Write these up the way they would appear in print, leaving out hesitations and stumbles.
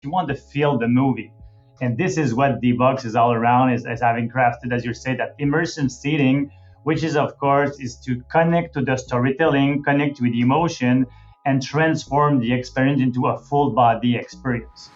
You want to feel the movie. And this is what D-Box is all around, is having crafted, as you say, that immersive seating, which is, of course, is to connect to the storytelling, connect with the emotion, and transform the experience into a full body experience.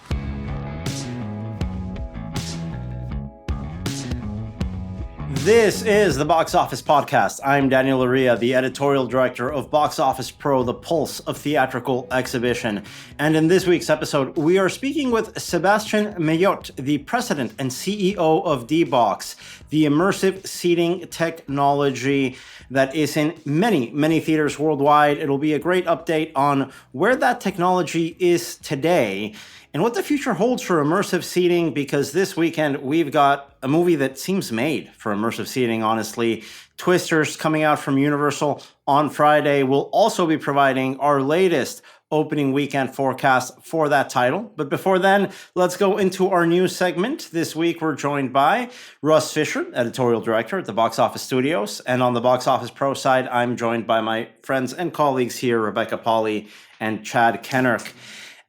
This is the Box Office Podcast. I'm Daniel Loria, the editorial director of Box Office Pro, the pulse of theatrical exhibition. And in this week's episode, we are speaking with Sebastian Mailhot, the president and CEO of D-Box, the immersive seating technology that is in many, many theaters worldwide. It'll be a great update on where that technology is today and what the future holds for immersive seating, because this weekend we've got a movie that seems made for immersive seating, honestly. Twisters coming out from Universal on Friday. We'll also be providing our latest opening weekend forecast for that title. But before then, let's go into our news segment. This week, we're joined by Russ Fisher, editorial director at the Box Office Studios. And on the Box Office Pro side, I'm joined by my friends and colleagues here, Rebecca Pauley and Chad Kennerk.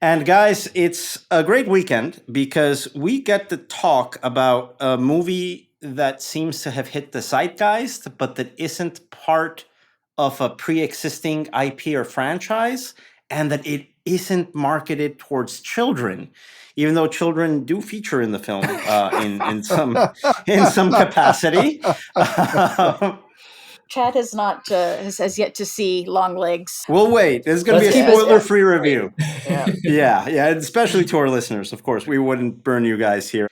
And guys, it's a great weekend because we get to talk about a movie that seems to have hit the zeitgeist, but that isn't part of a pre-existing IP or franchise, and that it isn't marketed towards children, even though children do feature in the film in some capacity. Chad has not has yet to see Longlegs. We'll wait. This is going to be a spoiler-free review. Yeah, especially to our listeners, of course. We wouldn't burn you guys here.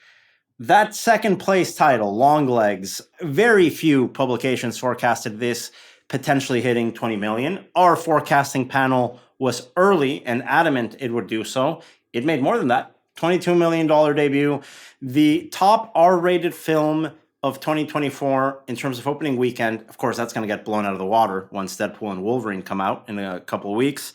That second place title, Longlegs, very few publications forecasted this potentially hitting 20 million. Our forecasting panel was early and adamant it would do so. It made more than that. $22 million debut. The top R-rated film of 2024 in terms of opening weekend. Of course, that's going to get blown out of the water once Deadpool and Wolverine come out in a couple of weeks.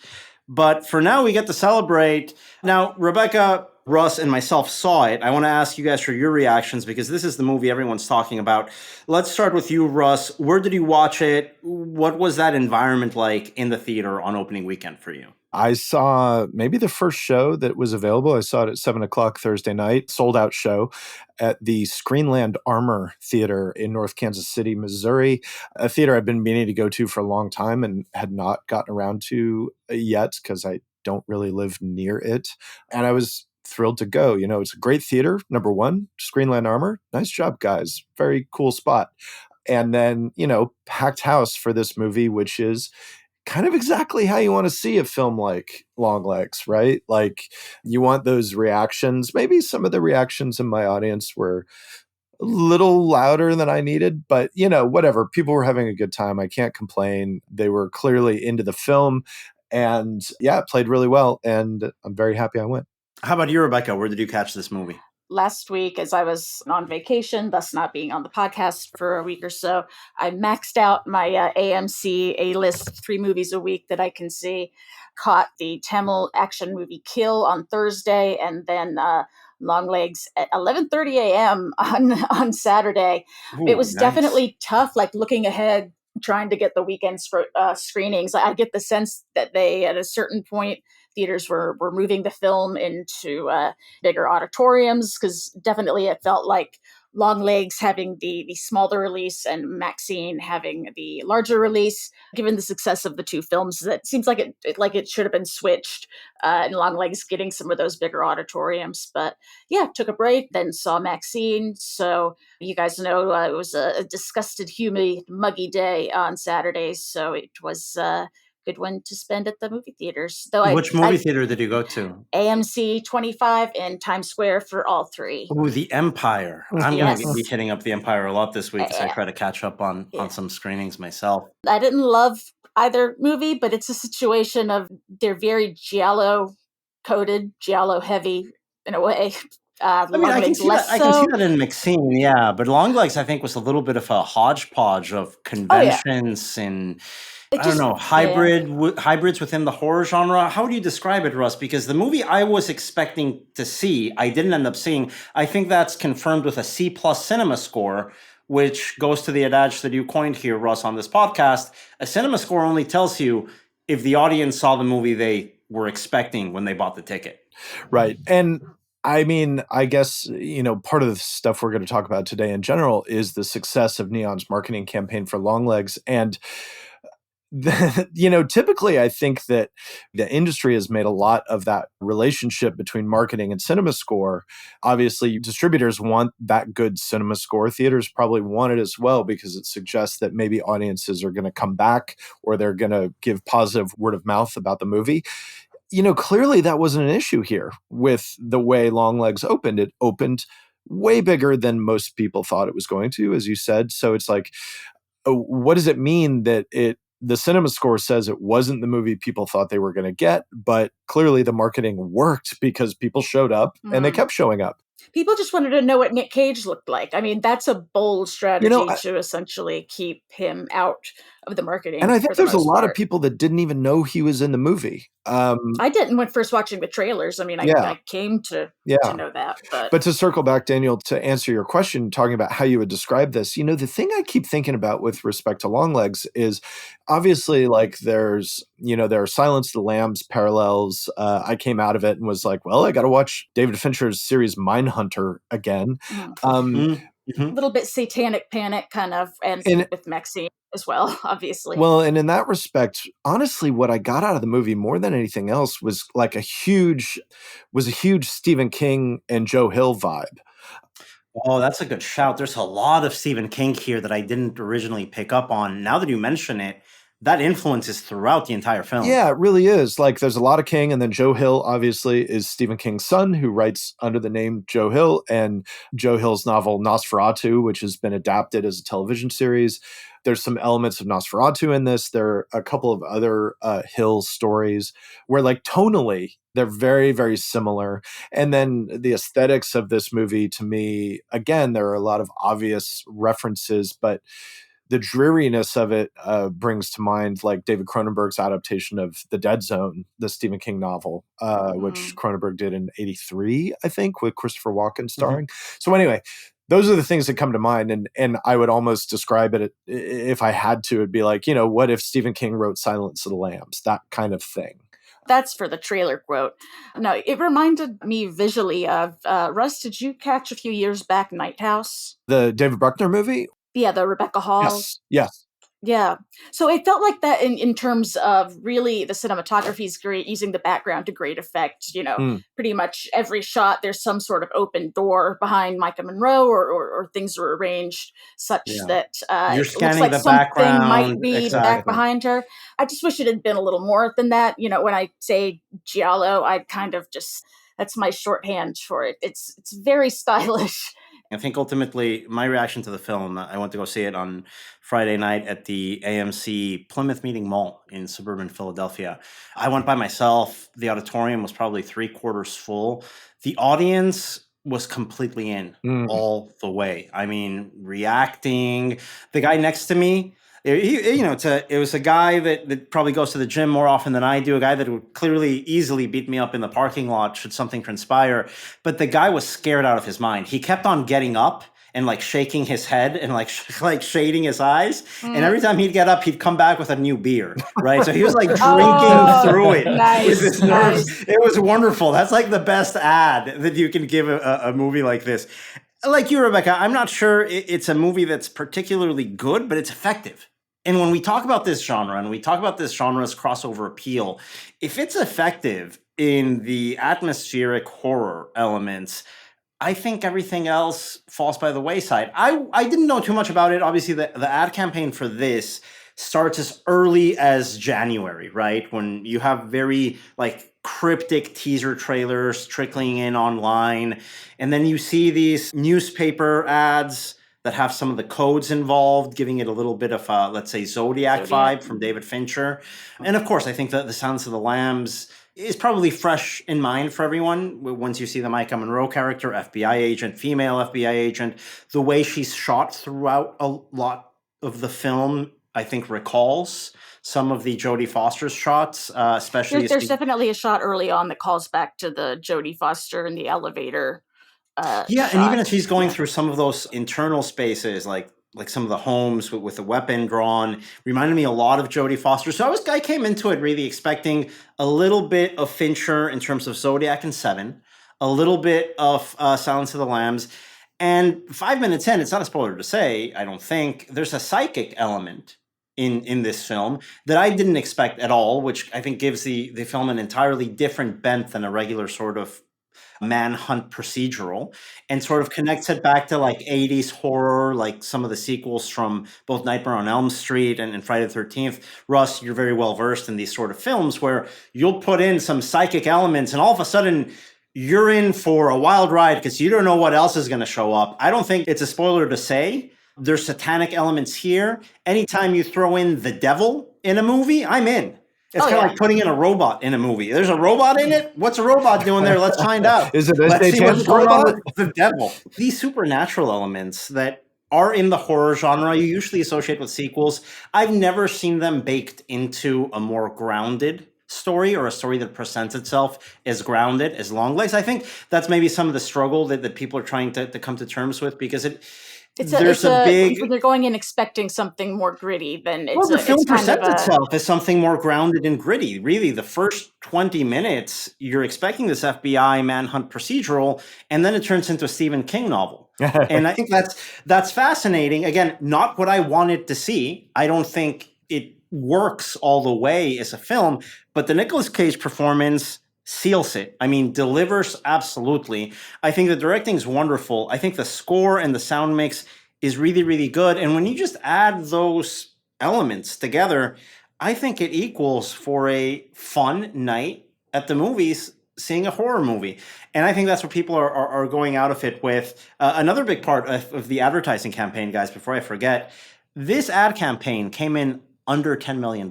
But for now, we get to celebrate. Now, Rebecca, Russ, and myself saw it. I want to ask you guys for your reactions because this is the movie everyone's talking about. Let's start with you, Russ. Where did you watch it? What was that environment like in the theater on opening weekend for you? I saw maybe the first show that was available. I saw it at 7 o'clock Thursday night, sold out show at the Screenland Armor Theater in North Kansas City, Missouri, a theater I've been meaning to go to for a long time and had not gotten around to yet because I don't really live near it. And I was thrilled to go. You know, it's a great theater. Number one, Screenland Armor. Nice job, guys. Very cool spot. And then, packed house for this movie, which is kind of exactly how you want to see a film like Longlegs, right? Like you want those reactions. Maybe some of the reactions in my audience were a little louder than I needed, but whatever. People were having a good time. I can't complain. They were clearly into the film and it played really well. And I'm very happy I went. How about you, Rebecca? Where did you catch this movie? Last week, as I was on vacation, thus not being on the podcast for a week or so, I maxed out my AMC A-list 3 movies a week that I can see. Caught the Tamil action movie Kill on Thursday, and then Longlegs at 11:30 a.m. on Saturday. Ooh, it was nice. Definitely tough, like looking ahead, trying to get the weekend screenings. I get the sense that they, at a certain point, theaters were moving the film into bigger auditoriums because definitely it felt like Longlegs having the smaller release and Maxine having the larger release. Given the success of the two films, that seems like it should have been switched, and Longlegs getting some of those bigger auditoriums. But took a break, then saw Maxine. So you guys know it was a disgusted, humid, muggy day on Saturdays. So it was good one to spend at the movie theaters. Which movie theater did you go to? AMC 25 in Times Square for all 3. Oh, the Empire. I'm going to be hitting up the Empire a lot this week as I try to catch up on some screenings myself. I didn't love either movie, but it's a situation of they're very giallo-coded, giallo-heavy in a way. I can see that in Maxine, but Longlegs, I think, was a little bit of a hodgepodge of conventions and hybrids within the horror genre. How would you describe it, Russ? Because the movie I was expecting to see, I didn't end up seeing. I think that's confirmed with a C+ cinema score, which goes to the adage that you coined here, Russ, on this podcast. A cinema score only tells you if the audience saw the movie they were expecting when they bought the ticket. Right. And I mean, I guess, part of the stuff we're going to talk about today in general is the success of Neon's marketing campaign for Longlegs. And typically I think that the industry has made a lot of that relationship between marketing and cinema score. Obviously, distributors want that good cinema score. Theaters probably want it as well because it suggests that maybe audiences are going to come back or they're going to give positive word of mouth about the movie. Clearly that wasn't an issue here with the way Longlegs opened. It opened way bigger than most people thought it was going to, as you said. So it's like, what does it mean that the cinema score says it wasn't the movie people thought they were going to get, but clearly the marketing worked because people showed up and they kept showing up. People just wanted to know what Nick Cage looked like. I mean, that's a bold strategy to essentially keep him out of the marketing. And I think there's a lot of people that didn't even know he was in the movie. I didn't when first watching the trailers. I mean, I came to know that. But to circle back, Daniel, to answer your question, talking about how you would describe this, the thing I keep thinking about with respect to Longlegs is obviously like there are Silence of the Lambs parallels. I came out of it and was like, well, I got to watch David Fincher's series Mindhunter again. A little bit satanic panic kind of, and with Maxine as well, obviously. Well, and in that respect, honestly, what I got out of the movie more than anything else was like a huge Stephen King and Joe Hill vibe. Oh, that's a good shout. There's a lot of Stephen King here that I didn't originally pick up on. Now that you mention it, that influence is throughout the entire film. Yeah, it really is. Like there's a lot of King, and then Joe Hill obviously is Stephen King's son who writes under the name Joe Hill, and Joe Hill's novel Nosferatu, which has been adapted as a television series. There's some elements of Nosferatu in this. There are a couple of other Hill stories where like tonally they're very, very similar. And then the aesthetics of this movie, to me, again, there are a lot of obvious references, but the dreariness of it brings to mind like David Cronenberg's adaptation of The Dead Zone, the Stephen King novel, which Cronenberg did in '83, I think, with Christopher Walken starring. So anyway, those are the things that come to mind. And I would almost describe it, if I had to, it'd be like, what if Stephen King wrote Silence of the Lambs? That kind of thing. That's for the trailer quote. No, it reminded me visually of, Russ, did you catch a few years back Night House? The David Bruckner movie? Yeah, the Rebecca Hall. Yes. Yeah. So it felt like that in terms of really the cinematography is great, using the background to great effect. Pretty much every shot, there's some sort of open door behind Micah Monroe or things are arranged such that you're it scanning looks like the background. Something might be back behind her. I just wish it had been a little more than that. When I say giallo, I kind of just, that's my shorthand for it. It's very stylish. I think ultimately my reaction to the film, I went to go see it on Friday night at the AMC Plymouth Meeting Mall in suburban Philadelphia. I went by myself. The auditorium was probably 3/4 full. The audience was completely in all the way. I mean, reacting. The guy next to me, it was a guy that probably goes to the gym more often than I do, a guy that would clearly easily beat me up in the parking lot should something transpire. But the guy was scared out of his mind. He kept on getting up and like shaking his head and like shading his eyes. And every time he'd get up, he'd come back with a new beer, right? So he was like drinking through it with his nerves. It was wonderful. That's like the best ad that you can give a movie like this. Like you, Rebecca, I'm not sure it's a movie that's particularly good, but it's effective. And when we talk about this genre, and we talk about this genre's crossover appeal, if it's effective in the atmospheric horror elements, I think everything else falls by the wayside. I didn't know too much about it. Obviously, the ad campaign for this starts as early as January, right? When you have very like cryptic teaser trailers trickling in online. And then you see these newspaper ads that have some of the codes involved, giving it a little bit of a, let's say, Zodiac vibe from David Fincher. And of course, I think that The Silence of the Lambs is probably fresh in mind for everyone. Once you see the Micah Monroe character, FBI agent, female FBI agent, the way she's shot throughout a lot of the film, I think recalls some of the Jodie Foster's shots, especially. There's definitely a shot early on that calls back to the Jodie Foster in the elevator. And even as she's going through some of those internal spaces, like some of the homes with the weapon drawn, reminded me a lot of Jodie Foster. So I came into it really expecting a little bit of Fincher in terms of Zodiac and Seven, a little bit of Silence of the Lambs. And 5 minutes in, it's not a spoiler to say, I don't think, there's a psychic element in this film that I didn't expect at all, which I think gives the film an entirely different bent than a regular sort of manhunt procedural, and sort of connects it back to like 80s horror, like some of the sequels from both Nightmare on Elm Street and Friday the 13th. Russ, you're very well versed in these sort of films where you'll put in some psychic elements and all of a sudden you're in for a wild ride because you don't know what else is going to show up. I don't think it's a spoiler to say there's satanic elements here. Anytime you throw in the devil in a movie, I'm in. It's kind of like putting in a robot in a movie. There's a robot in it? What's a robot doing there? Let's find out. Is it a Let's see what's going on robot? with the devil. These supernatural elements that are in the horror genre, you usually associate with sequels. I've never seen them baked into a more grounded story or a story that presents itself as grounded, as Longlegs. I think that's maybe some of the struggle that people are trying to come to terms with, because there's a big... When you're going in expecting something more gritty, then it's the film presents itself as something more grounded and gritty. Really, the first 20 minutes, you're expecting this FBI manhunt procedural, and then it turns into a Stephen King novel. And I think that's fascinating. Again, not what I wanted to see. I don't think it works all the way as a film, but the Nicolas Cage performance seals it. I mean, delivers absolutely. I think the directing is wonderful. I think the score and the sound mix is really, really good. And when you just add those elements together, I think it equals for a fun night at the movies seeing a horror movie. And I think that's what people are going out of it with. Another big part of the advertising campaign, guys, before I forget, this ad campaign came in under $10 million.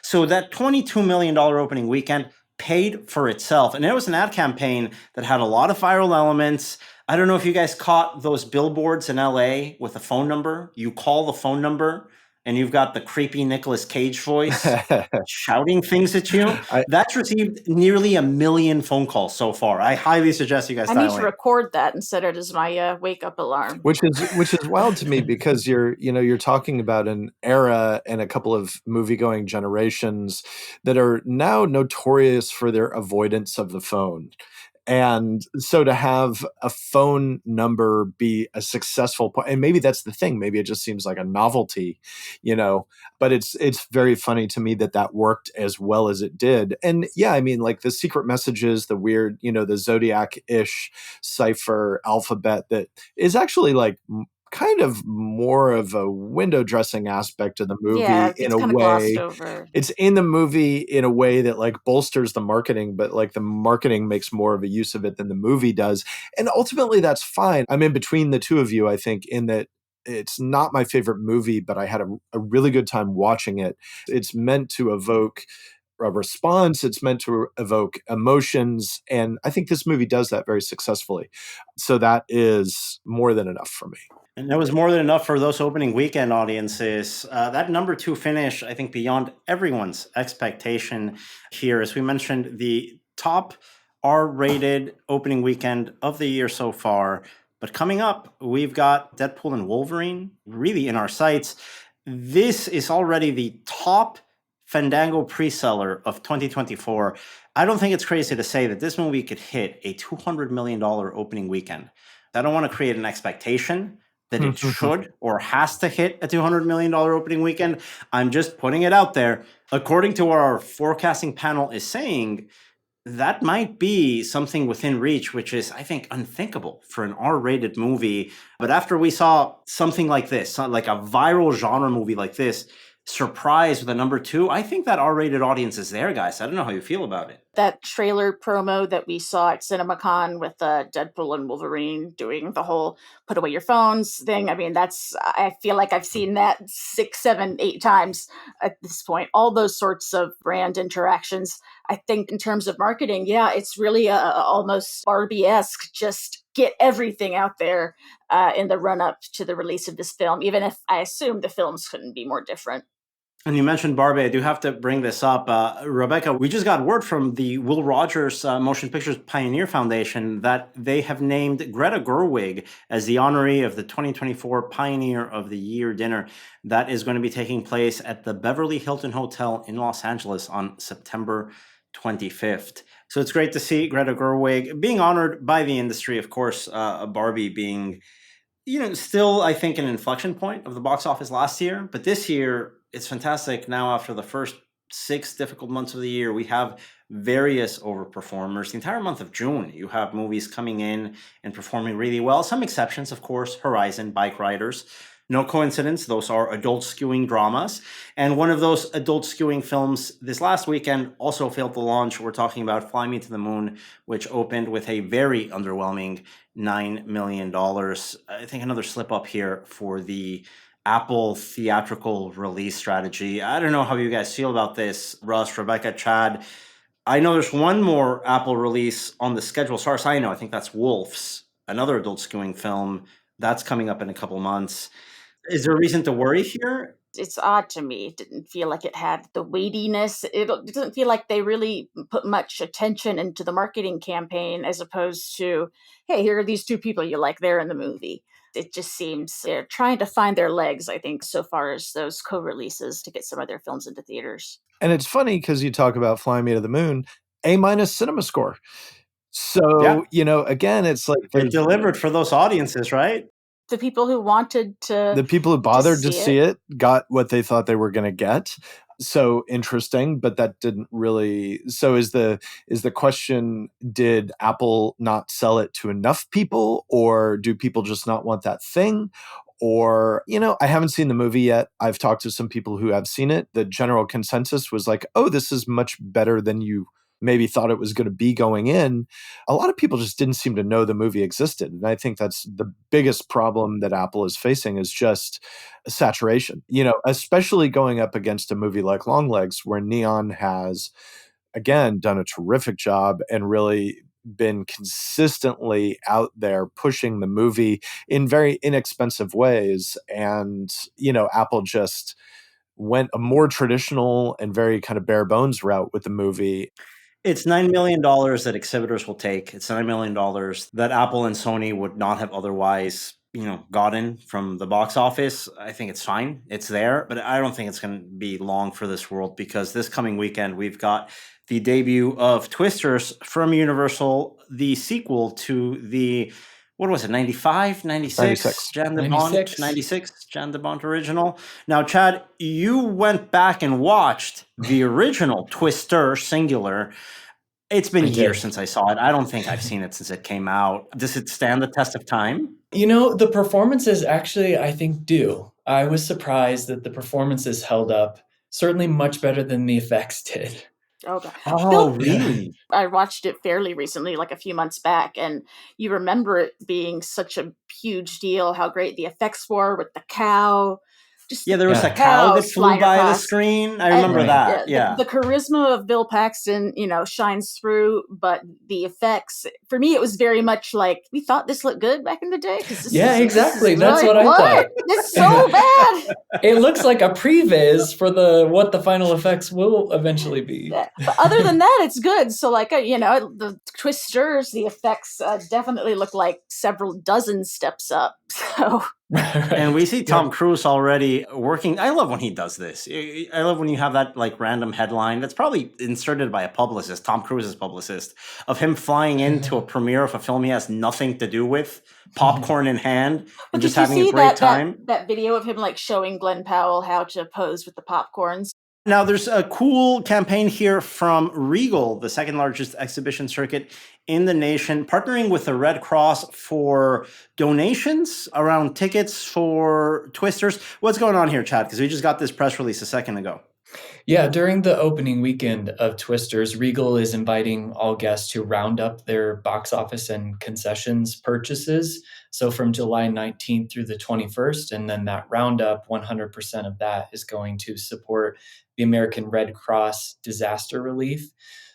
So that $22 million opening weekend paid for itself. And it was an ad campaign that had a lot of viral elements. I don't know if you guys caught those billboards in LA with a phone number. You call the phone number and you've got the creepy Nicolas Cage voice shouting things at you. That's received nearly 1 million phone calls so far. I highly suggest you guys I need to record that and set it as my wake up alarm. Which is wild to me, because you're talking about an era and a couple of movie-going generations that are now notorious for their avoidance of the phone. And so to have a phone number be a successful point, and maybe that's the thing, maybe it just seems like a novelty, but it's very funny to me that worked as well as it did. And yeah, I mean, like the secret messages, the weird, the Zodiac-ish cipher alphabet that is actually like kind of more of a window dressing aspect of the movie in a way. It's in the movie in a way that like bolsters the marketing, but like the marketing makes more of a use of it than the movie does. And ultimately that's fine. I'm in between the two of you, I think, in that it's not my favorite movie, but I had a really good time watching it. It's meant to evoke a response. It's meant to evoke emotions. And I think this movie does that very successfully. So that is more than enough for me. And that was more than enough for those opening weekend audiences. That number 2 finish, I think, beyond everyone's expectation here. As we mentioned, the top R-rated opening weekend of the year so far. But coming up, we've got Deadpool and Wolverine really in our sights. This is already the top Fandango pre-seller of 2024. I don't think it's crazy to say that this movie could hit a $200 million opening weekend. I don't want to create an expectation that it should or has to hit a $200 million opening weekend. I'm just putting it out there. According to what our forecasting panel is saying, that might be something within reach, which is, I think, unthinkable for an R-rated movie. But after we saw something like this, like a viral genre movie like this, surprise with a number 2, I think that R-rated audience is there, guys. I don't know how you feel about it. That trailer promo that we saw at CinemaCon with Deadpool and Wolverine doing the whole put away your phones thing. I mean, I feel like I've seen that 6, 7, 8 times at this point. All those sorts of brand interactions. I think in terms of marketing, yeah, it's really almost Barbie-esque. Just get everything out there in the run-up to the release of this film, even if I assume the films couldn't be more different. And you mentioned Barbie. I do have to bring this up. Rebecca, we just got word from the Will Rogers Motion Pictures Pioneer Foundation that they have named Greta Gerwig as the honoree of the 2024 Pioneer of the Year dinner. That is going to be taking place at the Beverly Hilton Hotel in Los Angeles on September 25th. So it's great to see Greta Gerwig being honored by the industry. Of course, Barbie being, still, I think, an inflection point of the box office last year. But this year, it's fantastic. Now, after the first 6 difficult months of the year, we have various overperformers. The entire month of June, you have movies coming in and performing really well. Some exceptions, of course, Horizon, Bike Riders. No coincidence, those are adult skewing dramas. And one of those adult skewing films this last weekend also failed to launch. We're talking about Fly Me to the Moon, which opened with a very underwhelming $9 million. I think another slip up here for the Apple theatrical release strategy. I don't know how you guys feel about this, Russ, Rebecca, Chad. I know there's one more Apple release on the schedule. As far as I know, I think that's Wolves, another adult skewing film. That's coming up in a couple months. Is there a reason to worry here? It's odd to me. It didn't feel like it had the weightiness. It doesn't feel like they really put much attention into the marketing campaign as opposed to, hey, here are these 2 people you like, they're in the movie. It just seems they're trying to find their legs, I think, so far as those co-releases to get some of their films into theaters. And it's funny because you talk about Fly Me to the Moon, A- cinema score. So, Yeah. Again, it's like It delivered for those audiences, right? The people who wanted to the people who bothered to see it it got what they thought they were going to get. So interesting, but that didn't really. So is the question, did Apple not sell it to enough people, or do people just not want that thing? Or, I haven't seen the movie yet. I've talked to some people who have seen it. The general consensus was like, oh, this is much better than you maybe thought it was going to be going in. A lot of people just didn't seem to know the movie existed. And I think that's the biggest problem that Apple is facing, is just saturation, especially going up against a movie like Longlegs, where Neon has, again, done a terrific job and really been consistently out there pushing the movie in very inexpensive ways. And, Apple just went a more traditional and very kind of bare bones route with the movie. It's $9 million that exhibitors will take. It's $9 million that Apple and Sony would not have otherwise, gotten from the box office. I think it's fine. It's there, but I don't think it's going to be long for this world, because this coming weekend, we've got the debut of Twisters from Universal, the sequel to the, what was it, 95, 96? Jan de Bont, 96 Jan de Bont original. Now, Chad, you went back and watched the original Twister, singular. It's been years since I saw it. I don't think I've seen it since it came out. Does it stand the test of time? The performances actually, I think, do. I was surprised that the performances held up, certainly much better than the effects did. Oh, really? I watched it fairly recently, like a few months back, and you remember it being such a huge deal, how great the effects were with the cow. There was a cow that flew by the screen. I remember that. The charisma of Bill Paxton, shines through, but the effects, for me, it was very much like, we thought this looked good back in the day. Exactly. That's what I thought. It's so bad. It looks like a previs for what the final effects will eventually be. Yeah. But other than that, it's good. So, the Twisters, the effects definitely look like several dozen steps up. So. And we see Tom Cruise already working. I love when he does this. I love when you have that random headline that's probably inserted by a publicist, Tom Cruise's publicist, of him flying into a premiere of a film he has nothing to do with, popcorn in hand, and just having a great time. That video of him showing Glenn Powell how to pose with the popcorns. Now, there's a cool campaign here from Regal, the second largest exhibition circuit in the nation, partnering with the Red Cross for donations around tickets for Twisters. What's going on here, Chad? Because we just got this press release a second ago. Yeah, during the opening weekend of Twisters, Regal is inviting all guests to round up their box office and concessions purchases. So from July 19th through the 21st, and then that roundup, 100% of that is going to support the American Red Cross disaster relief.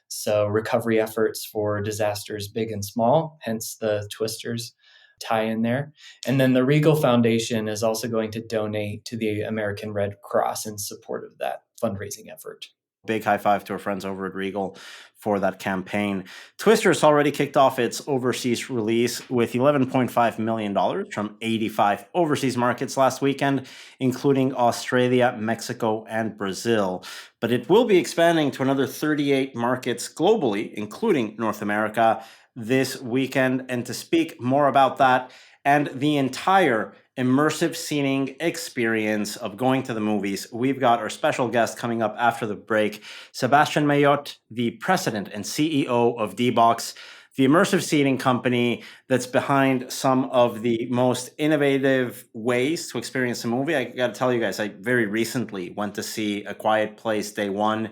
So recovery efforts for disasters big and small, hence the Twisters tie in there. And then the Regal Foundation is also going to donate to the American Red Cross in support of that fundraising effort. Big high five to our friends over at Regal for that campaign. Twisters already kicked off its overseas release with $11.5 million from 85 overseas markets last weekend, including Australia, Mexico, and Brazil. But it will be expanding to another 38 markets globally, including North America, this weekend. And to speak more about that and the entire immersive seating experience of going to the movies, we've got our special guest coming up after the break, Sebastian Mailhot, the president and CEO of D-Box, the immersive seating company that's behind some of the most innovative ways to experience a movie. I got to tell you guys, I very recently went to see A Quiet Place Day One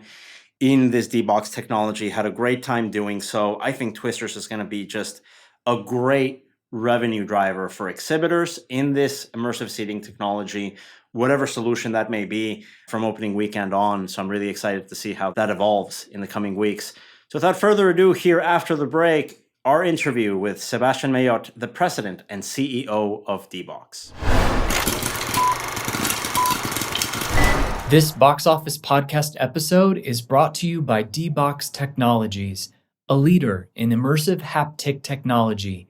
in this D-Box technology, had a great time doing so. I think Twisters is going to be just a great revenue driver for exhibitors in this immersive seating technology, whatever solution that may be from opening weekend on. So I'm really excited to see how that evolves in the coming weeks. So without further ado, here after the break, our interview with Sebastian Mailhot, the president and CEO of D-Box. This Box Office Podcast episode is brought to you by D-Box Technologies, a leader in immersive haptic technology.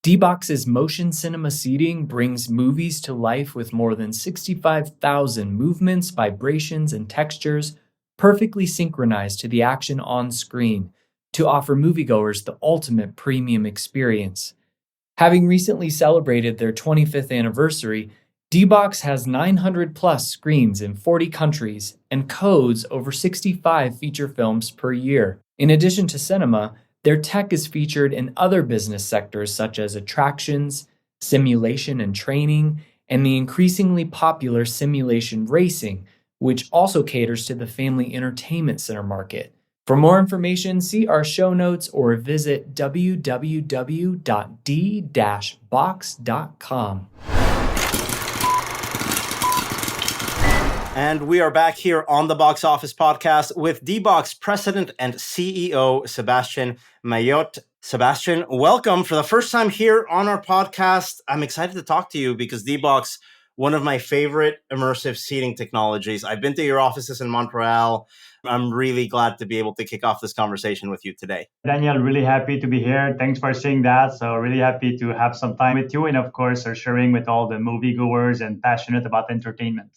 D-Box's motion cinema seating brings movies to life with more than 65,000 movements, vibrations, and textures perfectly synchronized to the action on screen to offer moviegoers the ultimate premium experience. Having recently celebrated their 25th anniversary, D-Box has 900 plus screens in 40 countries and codes over 65 feature films per year. In addition to cinema, their tech is featured in other business sectors such as attractions, simulation and training, and the increasingly popular simulation racing, which also caters to the family entertainment center market. For more information, see our show notes or visit www.d-box.com. And we are back here on the Box Office Podcast with D-Box President and CEO Sebastian Mailhot. Sebastian, welcome for the first time here on our podcast. I'm excited to talk to you because D-Box, one of my favorite immersive seating technologies. I've been to your offices in Montreal. I'm really glad to be able to kick off this conversation with you today. Daniel, really happy to be here. Thanks for saying that. So really happy to have some time with you and of course are sharing with all the moviegoers and passionate about entertainment.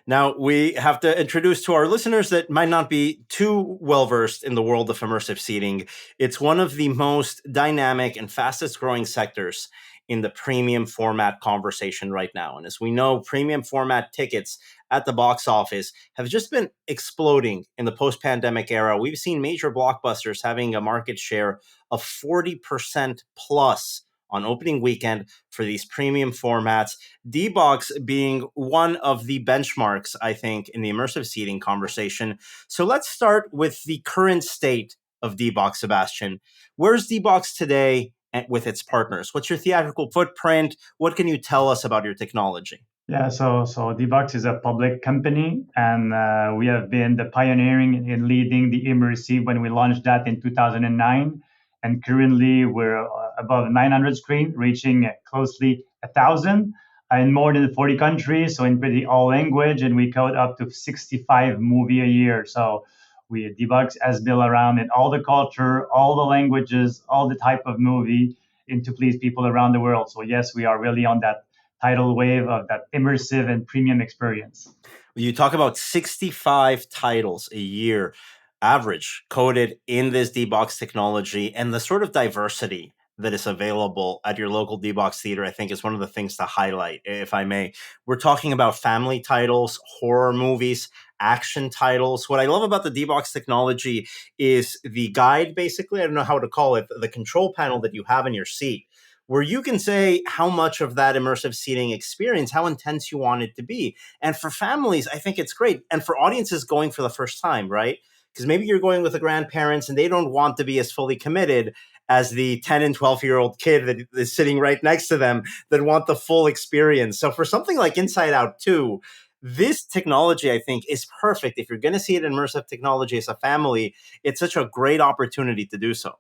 Now, we have to introduce to our listeners that might not be too well-versed in the world of immersive seating. It's one of the most dynamic and fastest growing sectors in the premium format conversation right now. And as we know, premium format tickets at the box office have just been exploding in the post-pandemic era. We've seen major blockbusters having a market share of 40% plus on opening weekend for these premium formats, D-Box being one of the benchmarks, I think, in the immersive seating conversation. So let's start with the current state of D-Box, Sebastian. Where's D-Box today with its partners? What's your theatrical footprint? What can you tell us about your technology? Yeah, so D-Box is a public company, and we have been the pioneering in leading the Immersive when we launched that in 2009. And currently, we're above 900 screens, reaching closely 1,000 in more than 40 countries, so in pretty all language, and we code up to 65 movie a year. So D-Box has built around in all the culture, all the languages, all the type of movie, and to please people around the world. So yes, we are really on that tidal wave of that immersive and premium experience. You talk about 65 titles a year average coded in this D-Box technology, and the sort of diversity that is available at your local D-Box theater, I think, is one of the things to highlight, if I may. We're talking about family titles, horror movies, action titles. What I love about the D-Box technology is the guide, basically, I don't know how to call it, the control panel that you have in your seat, where you can say how much of that immersive seating experience, how intense you want it to be. And for families, I think it's great. And for audiences going for the first time, right? Because maybe you're going with the grandparents and they don't want to be as fully committed as the 10 and 12-year-old kid that is sitting right next to them that want the full experience. So for something like Inside Out 2, this technology, I think, is perfect. If you're going to see it in immersive technology as a family, it's such a great opportunity to do so.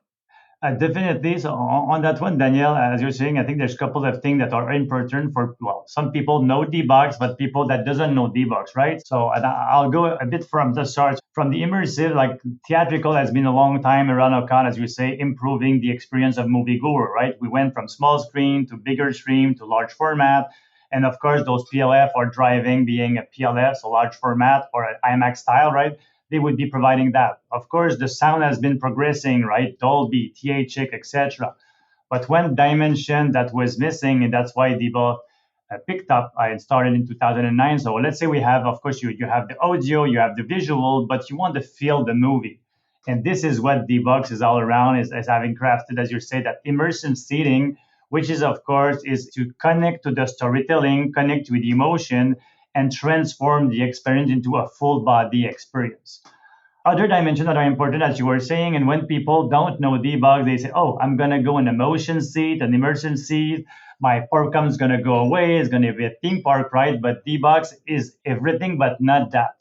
Definitely. So on that one, Danielle, as you're saying, I think there's a couple of things that are important for, well, some people know D-Box, but people that doesn't know D-Box, right? So I'll go a bit from the start. From the immersive, like theatrical has been a long time around Ocon, as you say, improving the experience of moviegoer, right? We went from small screen to bigger screen to large format. And of course, those PLF are driving being a PLF, so large format or an IMAX style, right? They would be providing that. Of course, the sound has been progressing, right? Dolby, THX, etc. But one dimension that was missing, and that's why Debo picked up, I started in 2009. So let's say we have, of course, you have the audio, you have the visual, but you want to feel the movie. And this is what D-Box is all around, is having crafted, as you say, that immersive seating, which is, of course, is to connect to the storytelling, connect with the emotion, and transform the experience into a full body experience. Other dimensions that are important, as you were saying, and when people don't know debug, they say, oh, I'm going to go in a motion seat, an immersion seat. My popcorn is going to go away. It's going to be a theme park, right? But debug is everything, but not that.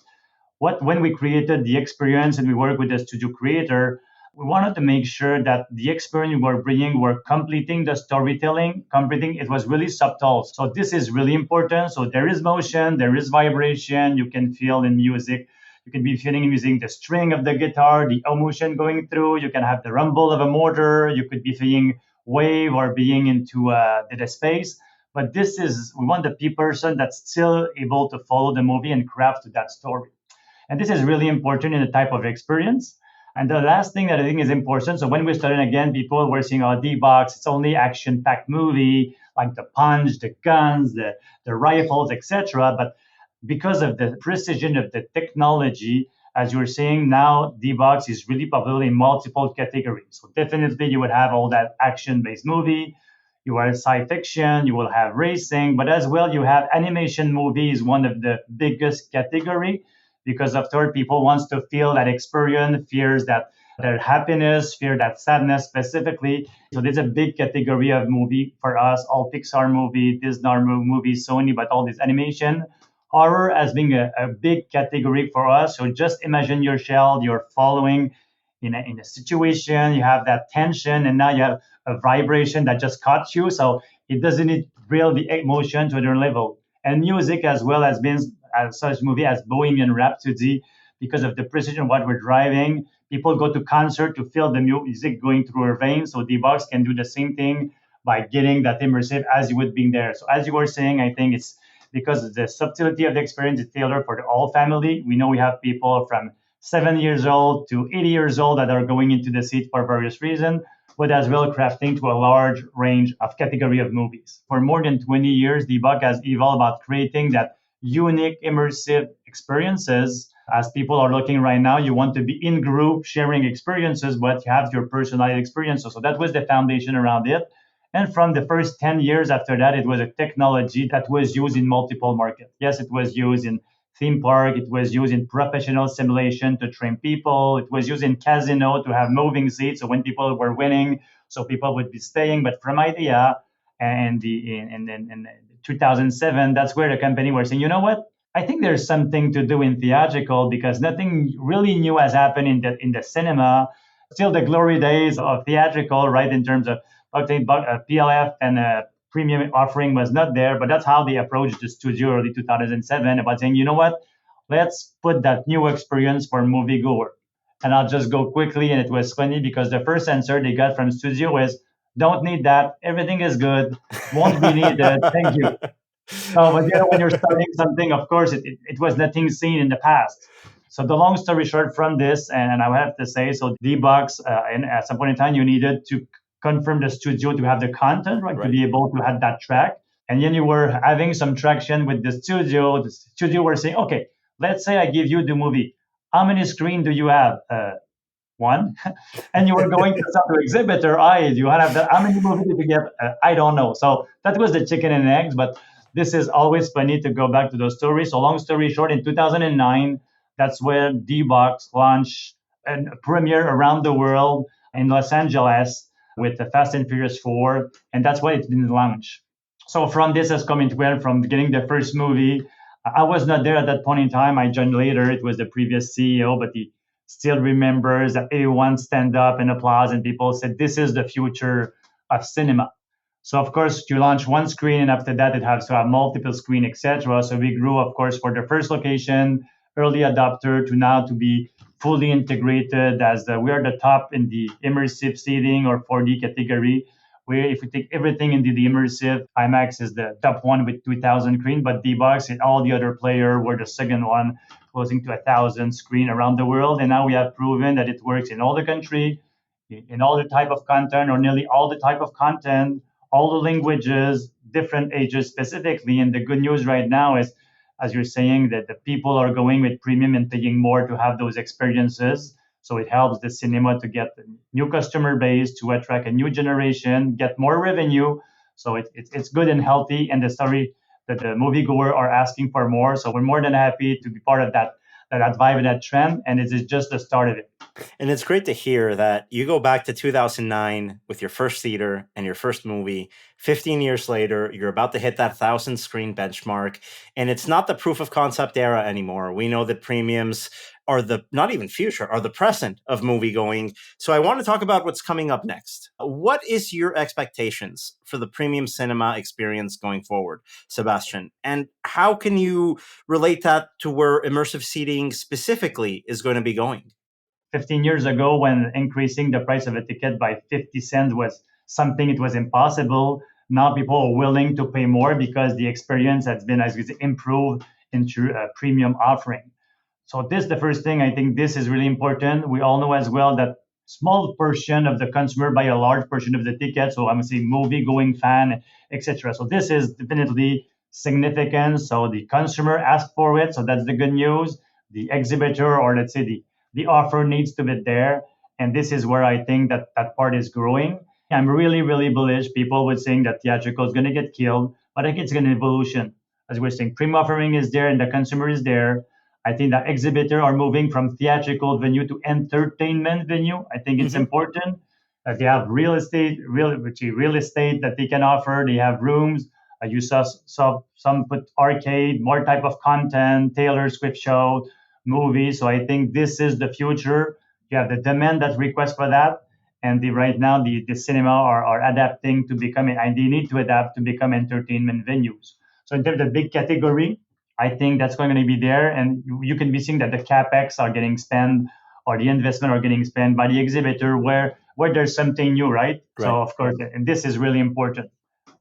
When we created the experience and we worked with the studio creator, we wanted to make sure that the experience we were bringing were completing the storytelling, completing it was really subtle. So this is really important. So there is motion, there is vibration, you can feel in music. You can be feeling using the string of the guitar, the emotion going through. You can have the rumble of a motor. You could be feeling wave or being into the space. But this is, we want the person that's still able to follow the movie and craft to that story. And this is really important in the type of experience. And the last thing that I think is important, so when we started again, people were saying, oh, D-Box, it's only action-packed movie, like the punch, the guns, the rifles, etc. But because of the precision of the technology, as you were saying, now D-Box is really popular in multiple categories. So definitely you would have all that action-based movie, you have sci fiction, you will have racing, but as well you have animation movies, one of the biggest category, because after people wants to feel that experience, fears that their happiness, fear that sadness specifically. So there's a big category of movie for us, all Pixar movie, Disney movies, Sony, but all this animation. Horror as being a big category for us. So just imagine yourself, you're following in a situation, you have that tension, and now you have a vibration that just caught you. So it doesn't need real the emotion to another level. And music as well has been such movie as Bohemian Rhapsody, because of the precision of what we're driving. People go to concert to feel the music going through their veins. So D-Box can do the same thing by getting that immersive as you would be there. So as you were saying, I think it's because of the subtlety of the experience is tailored for the whole family. We know we have people from 7 years old to 80 years old that are going into the seat for various reasons, but as well crafting to a large range of category of movies. For more than 20 years, D-Box has evolved about creating that unique immersive experiences. As people are looking right now, you want to be in group sharing experiences, but you have your personalized experiences. So that was the foundation around it. And from the first 10 years after that, it was a technology that was used in multiple markets. Yes, it was used in theme park. It was used in professional simulation to train people. It was used in casino to have moving seats. So when people were winning, so people would be staying. But from idea and in 2007, that's where the company was saying, you know what? I think there's something to do in theatrical because nothing really new has happened in the cinema. Still the glory days of theatrical, right? In terms of PLF and premium offering was not there, but that's how they approached the studio early 2007 about saying, you know what? Let's put that new experience for moviegoer. And I'll just go quickly. And it was funny because the first answer they got from studio was, don't need that. Everything is good. Won't be needed. Thank you. No, but when you're starting something, of course, it was nothing seen in the past. So the long story short from this, and I would have to say, so D-Box, and at some point in time, you needed to confirm the studio to have the content, right? To be able to have that track. And then you were having some traction with the studio. The studio were saying, okay, let's say I give you the movie. How many screens do you have? One. And you were going to some exhibitor. You have that. How many movies did you get? I don't know. So that was the chicken and eggs. But this is always funny to go back to those stories. So long story short, in 2009, that's where D-Box launched and premiere around the world in Los Angeles with the Fast and Furious 4. And that's why it's been launched. So from this has come into where from getting the first movie. I was not there at that point in time. I joined later. It was the previous CEO, but still remembers that everyone stand up and applause, and people said this is the future of cinema. So of course, you launch one screen, and after that, it has to have multiple screen, etc. So we grew, of course, for the first location, early adopter, to now to be fully integrated as we are the top in the immersive seating or 4D category. Where if we take everything into the immersive, IMAX is the top one with 2,000 screen, but D-Box and all the other player were the second one, closing to 1,000 screen around the world. And now we have proven that it works in all the country, in all the type of content, or nearly all the type of content, all the languages, different ages specifically. And the good news right now is, as you're saying, that the people are going with premium and paying more to have those experiences. So it helps the cinema to get a new customer base, to attract a new generation, get more revenue. So it's good and healthy. And the story that the moviegoer are asking for more. So we're more than happy to be part of that vibe and that trend. And it is just the start of it. And it's great to hear that you go back to 2009 with your first theater and your first movie. 15 years later, you're about to hit that 1,000 screen benchmark. And it's not the proof of concept era anymore. We know that premiums are the, not even future, are the present of movie going. So I want to talk about what's coming up next. What is your expectations for the premium cinema experience going forward, Sebastian? And how can you relate that to where immersive seating specifically is going to be going? 15 years ago, when increasing the price of a ticket by 50 cents was something, it was impossible. Now people are willing to pay more because the experience has been, as we say, improved into a premium offering. So this is the first thing. I think this is really important. We all know as well that small portion of the consumer buy a large portion of the ticket. So I'm saying movie going fan, etc. So this is definitely significant. So the consumer asked for it. So that's the good news. The exhibitor, or let's say the offer, needs to be there. And this is where I think that part is growing. I'm really, really bullish. People would saying that theatrical is going to get killed, but I think it's going to evolution. As we're saying, premium offering is there and the consumer is there. I think that exhibitor are moving from theatrical venue to entertainment venue. I think it's important that they have real estate that they can offer. They have rooms. You saw some put arcade, more type of content, Taylor Swift show, movies. So I think this is the future. You have the demand that request for that. And right now the cinema are adapting to become, and they need to adapt to become entertainment venues. So in terms of big category, I think that's going to be there. And you can be seeing that the CapEx are getting spent, or the investment are getting spent by the exhibitor where there's something new, right? So of course, and this is really important.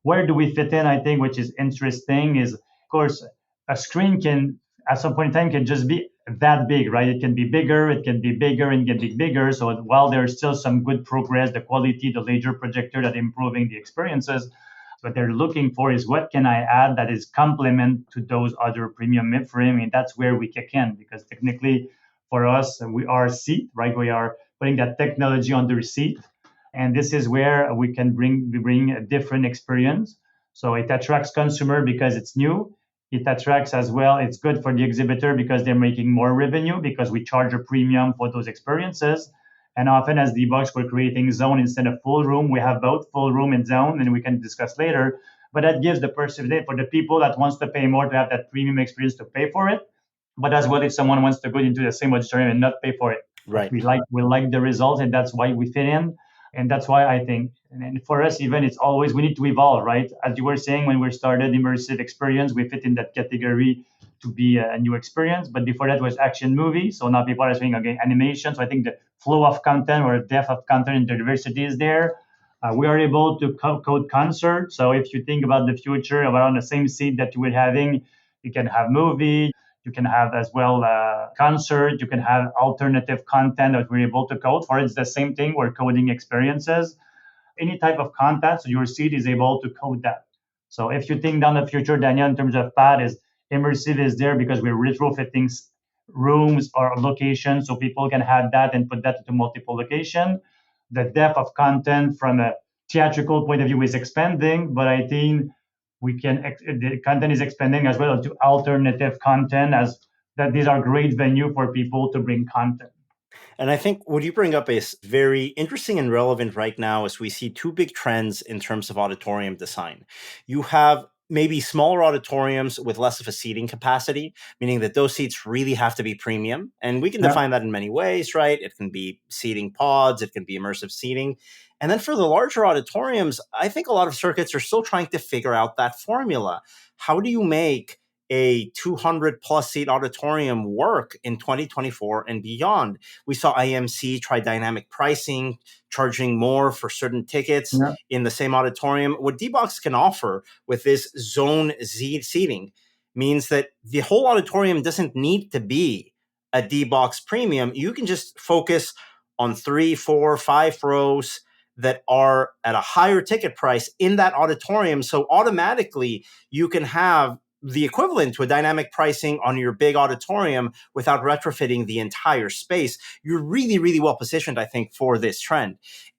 Where do we fit in? I think, which is interesting, is of course a screen can at some point in time can just be that big, right? It can be bigger, it can be bigger, and get bigger. So while there's still some good progress, the quality, the laser projector that improving the experiences, what they're looking for is what can I add that is complement to those other premium frame, and that's where we kick in, because technically for us we are seat, right? We are putting that technology on the seat, and this is where we bring a different experience. So it attracts consumer because it's new. It attracts as well. It's good for the exhibitor because they're making more revenue because we charge a premium for those experiences. And often as D-Box, we're creating zone instead of full room. We have both full room and zone, and we can discuss later. But that gives the person, for the people that wants to pay more to have that premium experience to pay for it. But as well, if someone wants to go into the same auditorium and not pay for it. Right. We like the results, and that's why we fit in. And that's why I think, and for us even, it's always, we need to evolve, right? As you were saying, when we started immersive experience, we fit in that category to be a new experience. But before that was action movie. So now people are saying, okay, animation. So I think the flow of content or depth of content and diversity is there. We are able to code concert. So if you think about the future, about on the same seat that you were having, you can have movie, you can have as well concert, you can have alternative content that we're able to code for. It's the same thing, we're coding experiences. Any type of content, so your seat is able to code that. So if you think down the future, Daniel, in terms of that, is immersive is there because we're retrofitting rooms or locations so people can have that and put that into multiple locations. The depth of content from a theatrical point of view is expanding, but I think the content is expanding as well to alternative content, as that these are great venue for people to bring content. And I think what you bring up is very interesting and relevant right now as we see two big trends in terms of auditorium design. You have maybe smaller auditoriums with less of a seating capacity, meaning that those seats really have to be premium. And we can define that in many ways, right? It can be seating pods, it can be immersive seating. And then for the larger auditoriums, I think a lot of circuits are still trying to figure out that formula. How do you make a 200 plus seat auditorium work in 2024 and beyond? We saw IMC try dynamic pricing, charging more for certain tickets in the same auditorium. What D-Box can offer with this zone Z seating means that the whole auditorium doesn't need to be a D-Box premium. You can just focus on 3, 4, 5 rows that are at a higher ticket price in that auditorium. So automatically you can have the equivalent to a dynamic pricing on your big auditorium without retrofitting the entire space. You're really, really well positioned, I think, for this trend.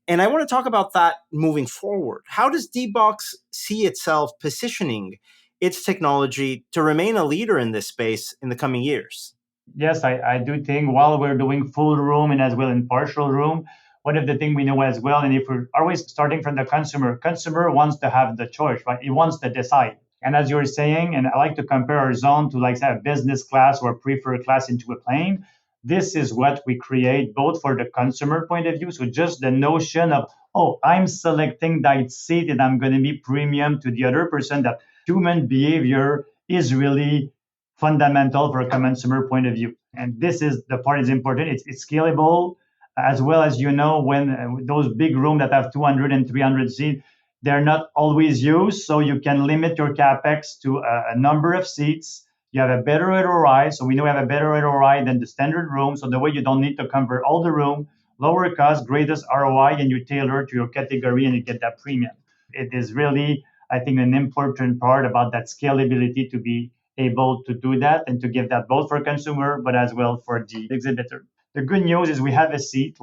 And I want to talk about that moving forward. How does D-Box see itself positioning its technology to remain a leader in this space in the coming years? Yes, I do think while we're doing full room and as well in partial room, one of the things we know as well, and if we're always starting from the consumer wants to have the choice, right? He wants to decide. And as you were saying, and I like to compare our zone to like say a business class or preferred class into a plane. This is what we create both for the consumer point of view. So just the notion of, oh, I'm selecting that seat and I'm going to be premium to the other person, that human behavior is really fundamental for a consumer point of view. And this is the part is important. It's scalable as well as, when those big rooms that have 200 and 300 seats, they're not always used. So you can limit your CapEx to a number of seats. You have a better ROI. So we know we have a better ROI than the standard room. So the way you don't need to convert all the room, lower cost, greatest ROI, and you tailor to your category and you get that premium. It is really, I think, an important part about that scalability to be able to do that and to give that both for consumer, but as well for the exhibitor. The good news is we have a seat,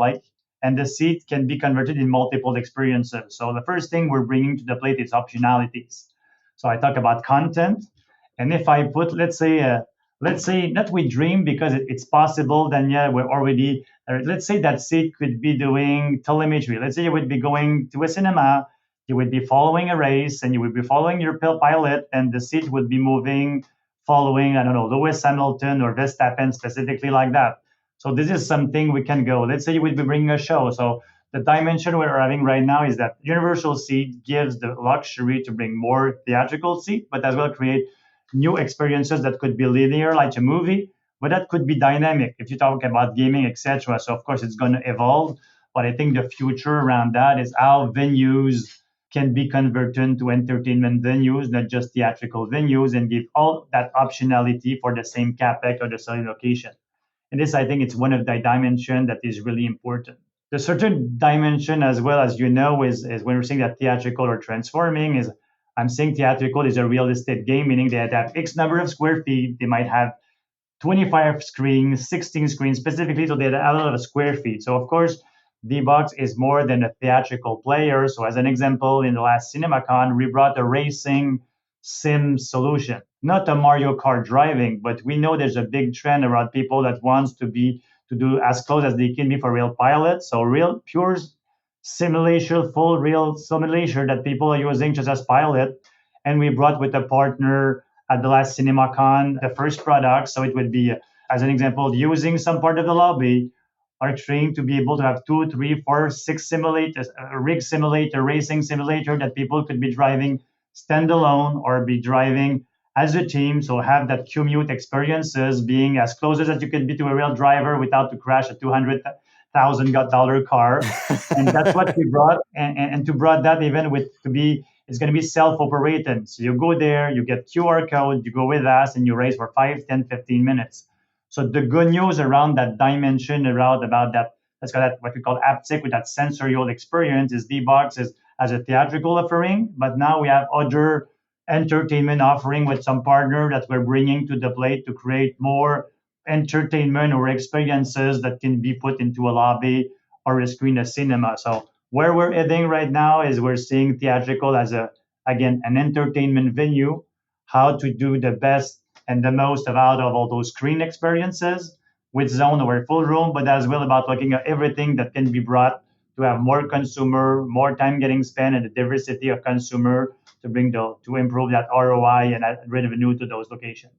and the seat can be converted in multiple experiences. So the first thing we're bringing to the plate is optionalities. So I talk about content, and if I put, let's say not we dream because it's possible, then yeah, we're already. Let's say that seat could be doing telemetry. Let's say you would be going to a cinema, you would be following a race, and you would be following your pilot, and the seat would be moving, following, I don't know, Lewis Hamilton or Verstappen specifically like that. So this is something we can go. Let's say you would be bringing a show. So the dimension we're having right now is that universal seat gives the luxury to bring more theatrical seat, but as well create new experiences that could be linear like a movie, but that could be dynamic if you talk about gaming, etc. So of course it's going to evolve, but I think the future around that is how venues can be converted to entertainment venues, not just theatrical venues, and give all that optionality for the same capex or the same location. And this, I think, it's one of the dimension that is really important. The certain dimension as well, as you know, is when we're saying that theatrical or transforming is, I'm saying theatrical is a real estate game, meaning they have X number of square feet. They might have 25 screens, 16 screens specifically, so they have a lot of square feet. So of course, D-Box is more than a theatrical player. So as an example, in the last CinemaCon, we brought a racing sim solution, not a Mario Kart driving, but we know there's a big trend around people that wants to do as close as they can be for real pilots. So real pure simulation, full real simulation that people are using just as pilot. And we brought with a partner at the last CinemaCon the first product. So it would be, as an example, using some part of the lobby are trained to be able to have 2, 3, 4, 6 simulators, a rig simulator, racing simulator that people could be driving standalone or be driving as a team. So have that commute experiences being as close as you could be to a real driver without to crash a $200,000 car. And that's what we brought. And to brought that even with it's going to be self-operated. So you go there, you get QR code, you go with us and you race for 5, 10, 15 minutes. So the good news around that dimension, around about that, let's call that what we call haptic with that sensorial experience is D-Box is as a theatrical offering, but now we have other entertainment offering with some partner that we're bringing to the plate to create more entertainment or experiences that can be put into a lobby or a screen of cinema. So where we're heading right now is we're seeing theatrical as an entertainment venue, how to do the best and the most out of all those screen experiences with zone or full room, but as well about looking at everything that can be brought to have more consumer, more time getting spent, and the diversity of consumer to to improve that ROI and that revenue to those locations.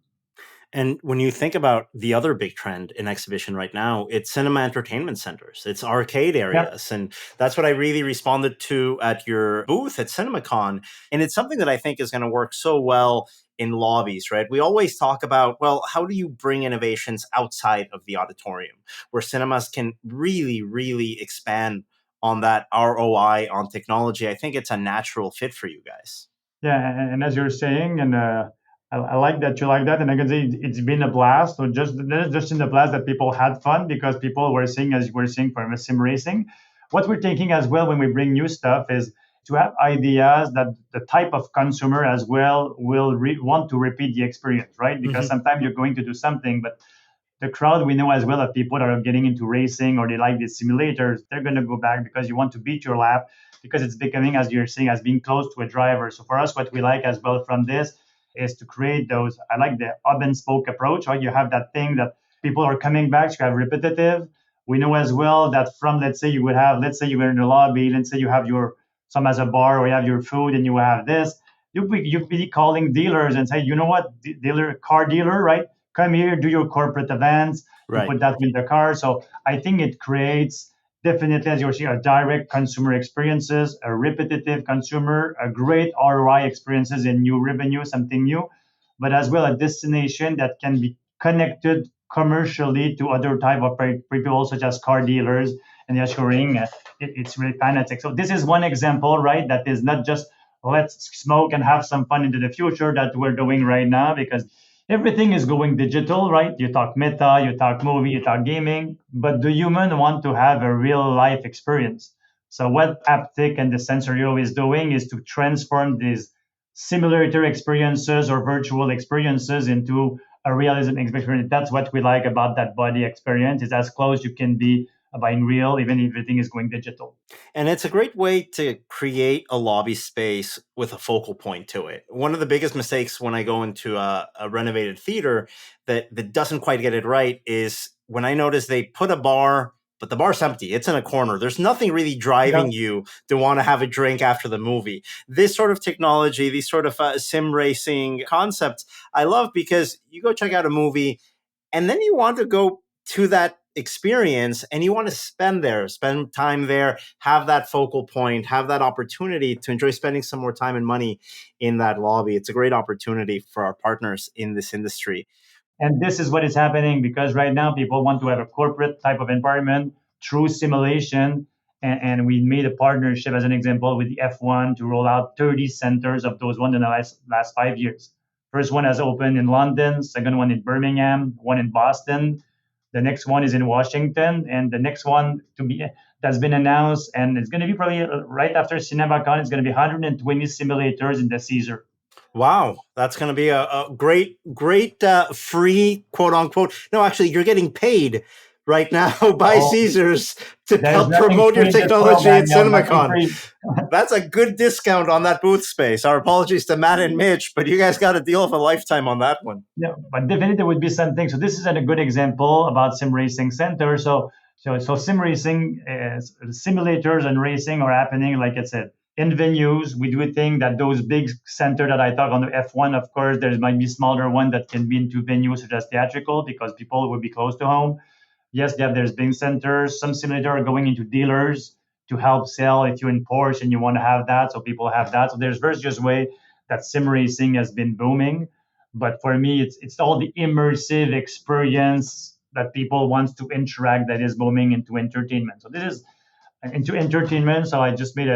And when you think about the other big trend in exhibition right now, it's cinema entertainment centers, it's arcade Yeah. areas. And that's what I really responded to at your booth at CinemaCon. And it's something that I think is going to work so well in lobbies, right? We always talk about, well, how do you bring innovations outside of the auditorium where cinemas can really, really expand on that ROI on technology? I think it's a natural fit for you guys. Yeah, and as you're saying, and I like that you like that, and I can say it's been a blast. So just in the blast that people had fun because people were seeing, as you were saying, from sim racing. What we're thinking as well when we bring new stuff is to have ideas that the type of consumer as well will want to repeat the experience, right? Because sometimes you're going to do something, but the crowd we know as well of people that are getting into racing or they like the simulators, they're going to go back because you want to beat your lap because it's becoming, as you're saying, as being close to a driver. So for us, what we like as well from this is to create those. I like the hub and spoke approach. Right? You have that thing that people are coming back. So you have repetitive. We know as well that from, let's say you would have, let's say you were in the lobby, let's say you have your some as a bar or you have your food and you have this. You'd be calling dealers and say, you know what, dealer, car dealer, right? Come here, do your corporate events, you Right. put that in the car. So I think it creates definitely, as you're seeing, a direct consumer experiences, a repetitive consumer, a great ROI experiences in new revenue, something new, but as well a destination that can be connected commercially to other type of people such as car dealers and the assuring. It's really fantastic. So this is one example, right? That is not just let's smoke and have some fun into the future that we're doing right now because everything is going digital, right? You talk meta, you talk movie, you talk gaming, but the human want to have a real life experience. So what Aptic and the Sensorio is doing is to transform these simulator experiences or virtual experiences into a realism experience. That's what we like about that body experience. It's as close you can be being real, even if everything is going digital. And it's a great way to create a lobby space with a focal point to it. One of the biggest mistakes when I go into a renovated theater that doesn't quite get it right is when I notice they put a bar, but the bar's empty. It's in a corner. There's nothing really Yeah. driving you to want to have a drink after the movie. This sort of technology, these sort of sim racing concepts, I love because you go check out a movie and then you want to go to that experience and you want to spend time there, have that focal point, have that opportunity to enjoy spending some more time and money in that lobby. It's a great opportunity for our partners in this industry. And this is what is happening because right now people want to have a corporate type of environment through simulation. And we made a partnership, as an example, with the F1 to roll out 30 centers of those ones in the last 5 years. First one has opened in London, second one in Birmingham, one in Boston. The next one is in Washington, and the next one to be that's been announced, and it's going to be probably right after CinemaCon. It's going to be 120 simulators in the Caesar. Wow, that's going to be a great free quote unquote. No, actually, you're getting paid right now by Oh, Caesars to there's help nothing promote your free in this world, technology at Daniel. Nothing CinemaCon. free. That's a good discount on that booth space. Our apologies to Matt and Mitch, but you guys got a deal of a lifetime on that one. Yeah, but definitely there would be something. So this is a good example about sim racing center. So sim racing simulators and racing are happening, like I said, in venues. We do think that those big center that I talk on the F1, of course, there might be smaller one that can be into venues such as theatrical because people will be close to home. Yes, there's big centers. Some simulator are going into dealers to help sell if you're in Porsche and you want to have that. So people have that. So there's various way that sim racing has been booming. But for me, it's all the immersive experience that people want to interact that is booming into entertainment. So this is into entertainment. So I just made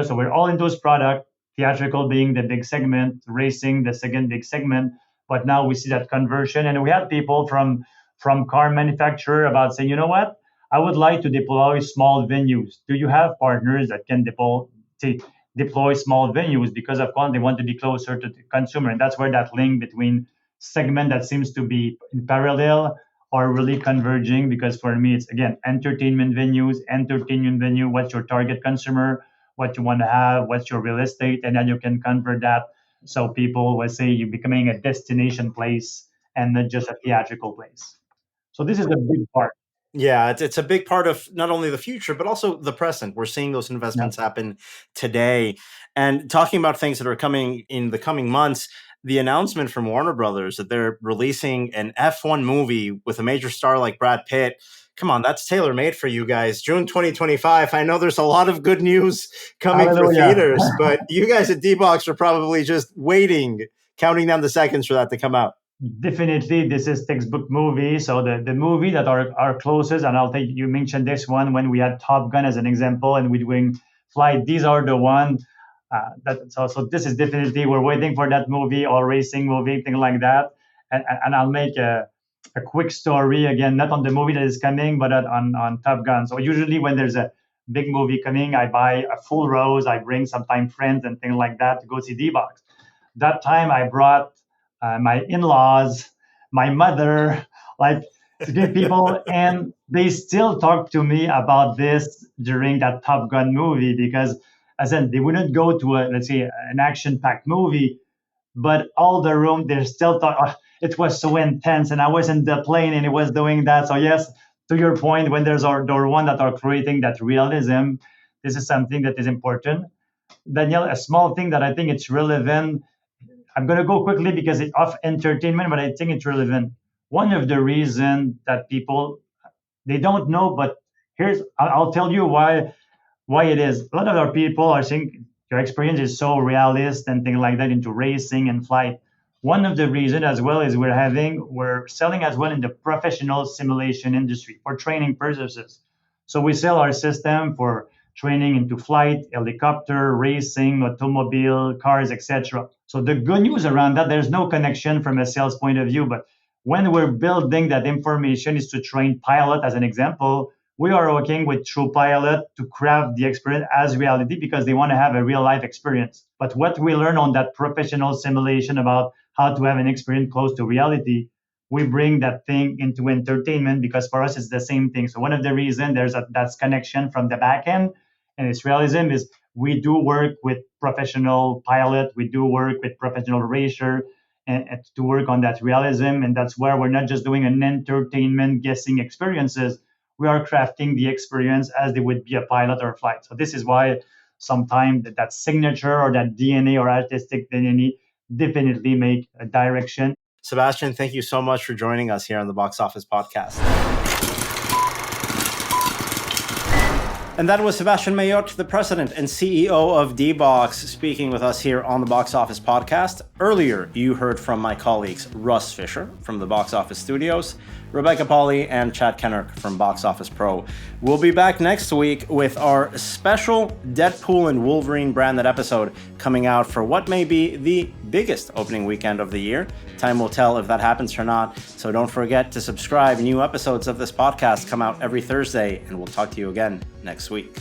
so we're all in those product, theatrical being the big segment, racing the second big segment. But now we see that conversion, and we had people from car manufacturer about saying, you know what, I would like to deploy small venues. Do you have partners that can deploy small venues because of course they want to be closer to the consumer, and that's where that link between segment that seems to be in parallel are really converging because for me it's again entertainment venue, what's your target consumer, what you want to have, what's your real estate, and then you can convert that so people will say you're becoming a destination place and not just a theatrical place. So this is the big part. Yeah, it's a big part of not only the future, but also the present. We're seeing those investments happen today. And talking about things that are coming in the coming months, the announcement from Warner Brothers that they're releasing an F1 movie with a major star like Brad Pitt. Come on, that's tailor-made for you guys. June 2025. I know there's a lot of good news coming for theaters, but you guys at D-Box are probably just waiting, counting down the seconds for that to come out. Definitely, this is textbook movie. So the movie that are closest, and you mentioned this one when we had Top Gun as an example, and we're doing Flight. These are the one so this is definitely, we're waiting for that movie or racing movie, thing like that. And I'll make a quick story again, not on the movie that is coming, but on Top Gun. So usually when there's a big movie coming, I buy a full rows. I bring sometimes friends and things like that to go see D-Box. That time I brought my in-laws, my mother, like people, and they still talk to me about this during that Top Gun movie because, as I said, they wouldn't go to let's say an action-packed movie, but all the room they're still talking. It was so intense, and I was in the plane, and it was doing that. So yes, to your point, when there's the one that are creating that realism, this is something that is important. Daniel, a small thing that I think it's relevant. I'm going to go quickly because it's of entertainment, but I think it's relevant. One of the reasons that people, they don't know, but I'll tell you why it is. A lot of our people are saying your experience is so realist and things like that into racing and flight. One of the reasons as well is we're selling as well in the professional simulation industry for training purposes. So we sell our system for training into flight, helicopter, racing, automobile, cars, etc. So the good news around that, there's no connection from a sales point of view, but when we're building that information is to train pilot, as an example, we are working with True Pilot to craft the experience as reality because they want to have a real life experience. But what we learn on that professional simulation about how to have an experience close to reality, we bring that thing into entertainment because for us it's the same thing. So one of the reasons there's that's connection from the back end and its realism is we do work with professional pilot, we do work with professional racer and to work on that realism. And that's where we're not just doing an entertainment guessing experiences, we are crafting the experience as they would be a pilot or a flight. So this is why sometimes that signature or that DNA or artistic DNA definitely make a direction. Sebastian, thank you so much for joining us here on the Box Office Podcast. And that was Sebastian Mailhot, the president and CEO of D-Box, speaking with us here on the Box Office Podcast. Earlier, you heard from my colleagues Russ Fisher from the Box Office Studios, Rebecca Pauley, and Chad Kennerk from Box Office Pro. We'll be back next week with our special Deadpool and Wolverine branded episode coming out for what may be the biggest opening weekend of the year. Time will tell if that happens or not, so don't forget to subscribe. New episodes of this podcast come out every Thursday, and we'll talk to you again next week.